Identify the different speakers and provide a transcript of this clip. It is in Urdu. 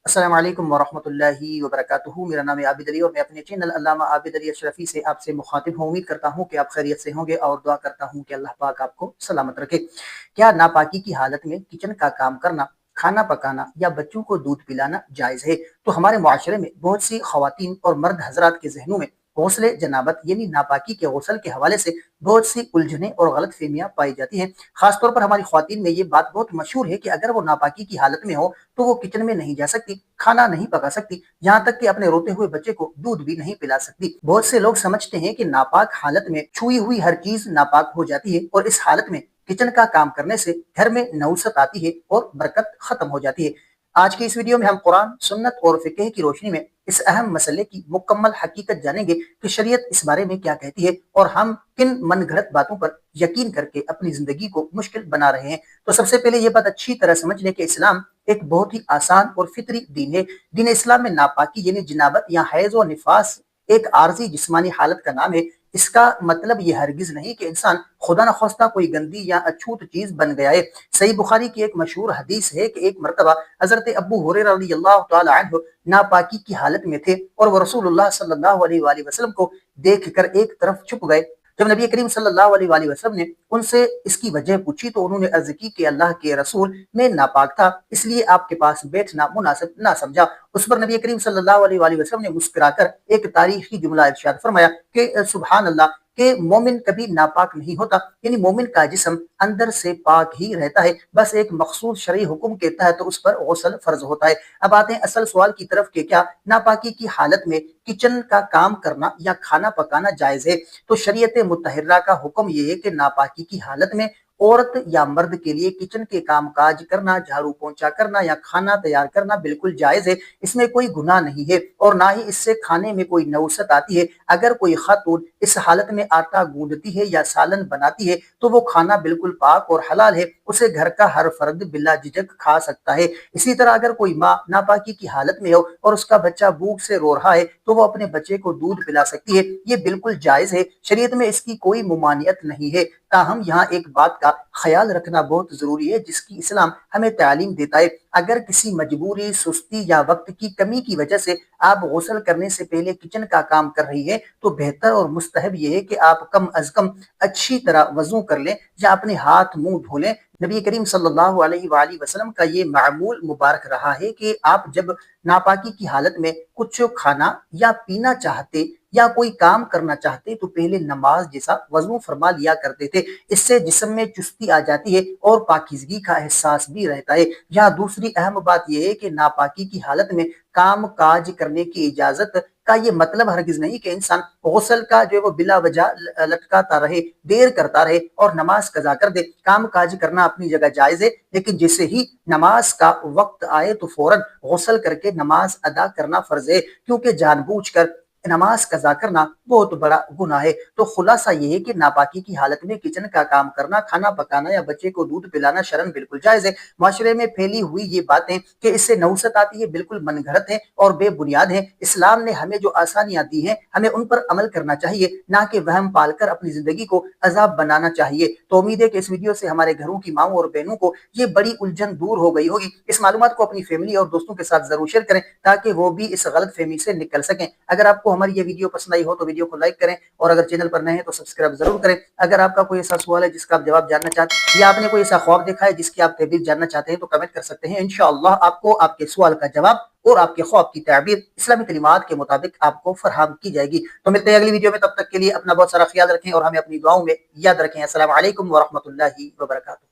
Speaker 1: السلام علیکم ورحمۃ اللہ وبرکاتہ۔ میرا نام ہے عابد علی اور میں اپنے چینل علامہ عابد علی اشرفی سے آپ سے مخاطب ہوں۔ امید کرتا ہوں کہ آپ خیریت سے ہوں گے اور دعا کرتا ہوں کہ اللہ پاک آپ کو سلامت رکھے۔ کیا ناپاکی کی حالت میں کچن کا کام کرنا، کھانا پکانا یا بچوں کو دودھ پلانا جائز ہے؟ تو ہمارے معاشرے میں بہت سی خواتین اور مرد حضرات کے ذہنوں میں غسل جنابت یعنی ناپاکی کے غسل کے حوالے سے بہت سی الجھنیں اور غلط فہمیاں پائی جاتی ہیں۔ خاص طور پر ہماری خواتین میں یہ بات بہت مشہور ہے کہ اگر وہ ناپاکی کی حالت میں ہو تو وہ کچن میں نہیں جا سکتی، کھانا نہیں پکا سکتی، یہاں تک کہ اپنے روتے ہوئے بچے کو دودھ بھی نہیں پلا سکتی۔ بہت سے لوگ سمجھتے ہیں کہ ناپاک حالت میں چھوئی ہوئی ہر چیز ناپاک ہو جاتی ہے اور اس حالت میں کچن کا کام کرنے سے گھر میں نوست آتی ہے اور برکت ختم ہو جاتی ہے۔ آج کی اس ویڈیو میں ہم قرآن، سنت اور فقہ کی روشنی میں اس اہم مسئلے کی مکمل حقیقت جانیں گے کہ شریعت اس بارے میں کیا کہتی ہے اور ہم کن من گھڑت باتوں پر یقین کر کے اپنی زندگی کو مشکل بنا رہے ہیں۔ تو سب سے پہلے یہ بات اچھی طرح سمجھ لیں کہ اسلام ایک بہت ہی آسان اور فطری دین ہے۔ دین اسلام میں ناپاکی یعنی جنابت یا حیض و نفاس ایک عارضی جسمانی حالت کا نام ہے۔ اس کا مطلب یہ ہرگز نہیں کہ انسان خدا نخواستہ کوئی گندی یا اچھوت چیز بن گیا ہے۔ صحیح بخاری کی ایک مشہور حدیث ہے کہ ایک مرتبہ حضرت ابو ہریرہ رضی اللہ تعالی عنہ ناپاکی کی حالت میں تھے اور وہ رسول اللہ صلی اللہ علیہ وآلہ وسلم کو دیکھ کر ایک طرف چھپ گئے۔ جب نبی کریم صلی اللہ علیہ وآلہ وسلم نے ان سے اس کی وجہ پوچھی تو انہوں نے عرض کی کہ اللہ کے رسول میں ناپاک تھا، اس لیے آپ کے پاس بیٹھنا مناسب نہ سمجھا۔ اس پر نبی کریم صلی اللہ علیہ وآلہ وسلم نے مسکرا کر ایک تاریخی جملہ ارشاد فرمایا کہ سبحان اللہ، کہ مومن کبھی ناپاک نہیں ہوتا، یعنی مومن کا جسم اندر سے پاک ہی رہتا ہے، بس ایک مخصوص شرعی حکم کے تحت اس پر غسل فرض ہوتا ہے۔ اب آتے ہیں اصل سوال کی طرف کہ کیا ناپاکی کی حالت میں کچن کا کام کرنا یا کھانا پکانا جائز ہے؟ تو شریعت مطہرہ کا حکم یہ ہے کہ ناپاکی کی حالت میں عورت یا مرد کے لیے کچن کے کام کاج کرنا، جھاڑو پونچھا کرنا یا کھانا تیار کرنا بالکل جائز ہے۔ اس میں کوئی گناہ نہیں ہے اور نہ ہی اس سے کھانے میں کوئی نوست آتی ہے۔ اگر کوئی خاتون اس حالت میں آٹا گوندتی ہے یا سالن بناتی ہے تو وہ کھانا بالکل پاک اور حلال ہے، اسے گھر کا ہر فرد بلا جھجک کھا سکتا ہے۔ اسی طرح اگر کوئی ماں ناپاکی کی حالت میں ہو اور اس کا بچہ بھوک سے رو رہا ہے تو وہ اپنے بچے کو دودھ پلا سکتی ہے، یہ بالکل جائز ہے، شریعت میں اس کی کوئی ممانعت نہیں ہے۔ تاہم یہاں ایک بات کا خیال رکھنا بہت ضروری ہے جس کی اسلام ہمیں تعلیم دیتا ہے۔ اگر کسی مجبوری، سستی یا وقت کی کمی کی وجہ سے آپ غسل کرنے سے پہلے کچن کا کام کر رہی ہیں تو بہتر اور مستحب یہ ہے کہ آپ کم از کم اچھی طرح وضو کر لیں یا اپنے ہاتھ منہ دھو لیں۔ نبی کریم صلی اللہ علیہ وآلہ وسلم کا یہ معمول مبارک رہا ہے کہ آپ جب ناپاکی کی حالت میں کچھ کھانا یا پینا چاہتے یا کوئی کام کرنا چاہتے تو پہلے نماز جیسا وضو فرما لیا کرتے تھے۔ اس سے جسم میں چستی آ جاتی ہے اور پاکیزگی کا احساس بھی رہتا ہے۔ یہاں دوسری اہم بات یہ ہے کہ ناپاکی کی حالت میں کام کاج کرنے کی اجازت کا یہ مطلب ہرگز نہیں کہ انسان غسل کا جو ہے وہ بلا وجہ لٹکاتا رہے، دیر کرتا رہے اور نماز قضا کر دے۔ کام کاج کرنا اپنی جگہ جائز ہے، لیکن جیسے ہی نماز کا وقت آئے تو فوراً غسل کر کے نماز ادا کرنا فرض ہے، کیونکہ جان بوجھ کر نماز قضا کرنا بہت بڑا گناہ ہے۔ تو خلاصہ یہ ہے کہ ناپاکی کی حالت میں کچن کا کام کرنا، کھانا پکانا یا بچے کو دودھ پلانا شرعاً بالکل جائز ہے۔ معاشرے میں پھیلی ہوئی یہ باتیں کہ اس سے نوست آتی ہے بالکل من گھڑت ہیں اور بے بنیاد ہیں۔ اسلام نے ہمیں جو آسانیاں دی ہیں ہمیں ان پر عمل کرنا چاہیے، نہ کہ وہم پال کر اپنی زندگی کو عذاب بنانا چاہیے۔ تو امید ہے کہ اس ویڈیو سے ہمارے گھروں کی ماؤں اور بہنوں کو یہ بڑی الجھن دور ہو گئی ہوگی۔ اس معلومات کو اپنی فیملی اور دوستوں کے ساتھ ضرور شیئر کریں تاکہ وہ بھی اس غلط فہمی سے نکل سکیں۔ اگر آپ کو ہماری یہ ویڈیو پسند آئی ہو تو ویڈیو کو لائک کریں اور اگر چینل پر نئے ہیں تو سبسکرائب ضرور کریں۔ اگر آپ کا کوئی ایسا سوال ہے جس کا آپ جواب جاننا چاہتے ہیں یا آپ نے کوئی ایسا خواب دیکھا ہے جس کی آپ تعبیر جاننا چاہتے ہیں تو کمنٹ کر سکتے ہیں، انشاءاللہ آپ کو آپ کے سوال کا جواب اور آپ کے خواب کی تعبیر اسلامی تعلیمات کے مطابق آپ کو فراہم کی جائے گی۔ تو ملتے ہیں اگلی ویڈیو میں، تب تک کے لیے اپنا بہت سارا خیال رکھیں اور ہمیں اپنی دعاؤں میں یاد رکھیں۔ السلام علیکم ورحمۃ اللہ وبرکاتہ۔